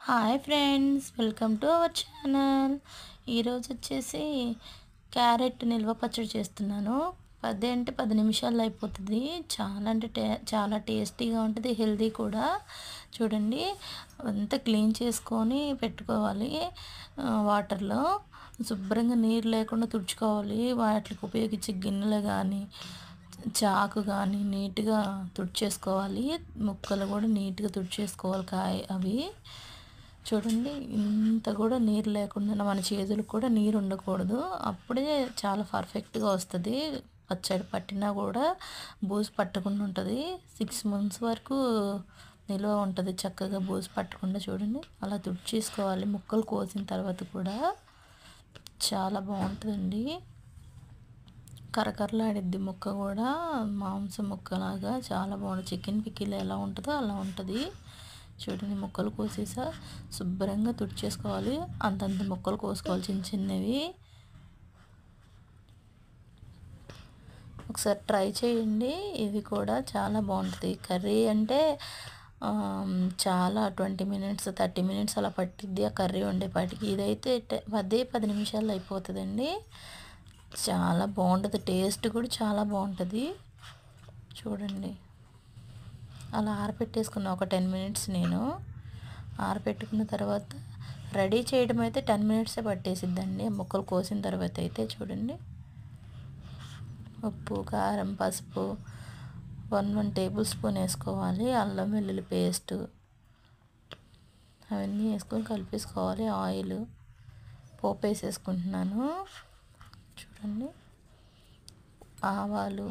Hi friends, welcome to our channel. ఈరోజు వచ్చేసి carrot నిల్వ పచ్చడి చేస్తున్నాను. 10 నిమిషాల్లో అయిపోతుంది. చాలా అంటే చాలా టేస్టీగా ఉంటుంది, హెల్దీ కూడా. చూడండి, అంతా క్లీన్ చేసుకొని పెట్టుకోవాలి. వాటర్లో శుభ్రంగా నీరు లేకుండా తుడుచుకోవాలి. వాటికి ఉపయోగించే గిన్నెలు కానీ చాకు కానీ నీట్గా తుడిచేసుకోవాలి. ముక్కలు కూడా నీట్గా తుడిచేసుకోవాలి. అవి చూడండి, ఇంత కూడా నీరు లేకుండా మన చేతులకు కూడా నీరు ఉండకూడదు. అప్పుడే చాలా పర్ఫెక్ట్గా వస్తుంది. పచ్చడి పట్టినా కూడా బూజు పట్టకుండా ఉంటుంది. 6 months వరకు నిల్వ ఉంటుంది చక్కగా, బూజు పట్టకుండా. చూడండి, అలా తుడిచేసుకోవాలి. ముక్కలు కోసిన తర్వాత కూడా చాలా బాగుంటుందండి. కరకరలాడిద్ది ముక్క కూడా, మాంసం ముక్కలాగా చాలా బాగుంటుంది. చికెన్ పికిల్ ఎలా ఉంటుందో అలా ఉంటుంది. చూడండి, ముక్కలు కోసేసా శుభ్రంగా తుడిచేసుకోవాలి. అంతంత ముక్కలు కోసుకోవాలి, చిన్న చిన్నవి. ఒకసారి ట్రై చేయండి. ఇది కూడా చాలా బాగుంటుంది. కర్రీ అంటే చాలా 20 minutes 30 minutes అలా పట్టిద్ది ఆ కర్రీ వండేపాటికి. ఇదైతే 10 నిమిషాల్లో అయిపోతుందండి. చాలా బాగుంటుంది, టేస్ట్ కూడా చాలా బాగుంటుంది. చూడండి, అలా ఆరపెట్టేసుకున్న ఒక 10 minutes. నేను ఆరపెట్టుకున్న తర్వాత రెడీ చేయడం అయితే 10 minutes పట్టేసిద్దండి. ముక్కలు కోసిన తర్వాత అయితే. చూడండి, ఉప్పు, కారం, పసుపు 1 tablespoon వేసుకోవాలి. అల్లం వెల్లుల్లి పేస్టు అవన్నీ వేసుకొని కలిపేసుకోవాలి. ఆయిల్, పోపు వేసేసుకుంటున్నాను. చూడండి, ఆవాలు,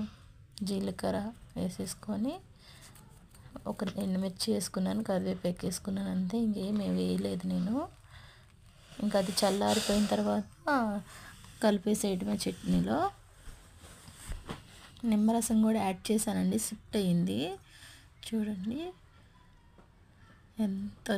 జీలకర్ర వేసేసుకొని ఒక ఎండుమిర్చి వేసుకున్నాను, కరివేపాకు వేసుకున్నాను, అంతే. ఇంకేమీ వేయలేదు నేను. ఇంకా అది చల్లారిపోయిన తర్వాత కలిపేసేయడమే చట్నీలో. నిమ్మరసం కూడా యాడ్ చేశానండి, సిఫ్ట్ అయ్యింది. చూడండి ఎంత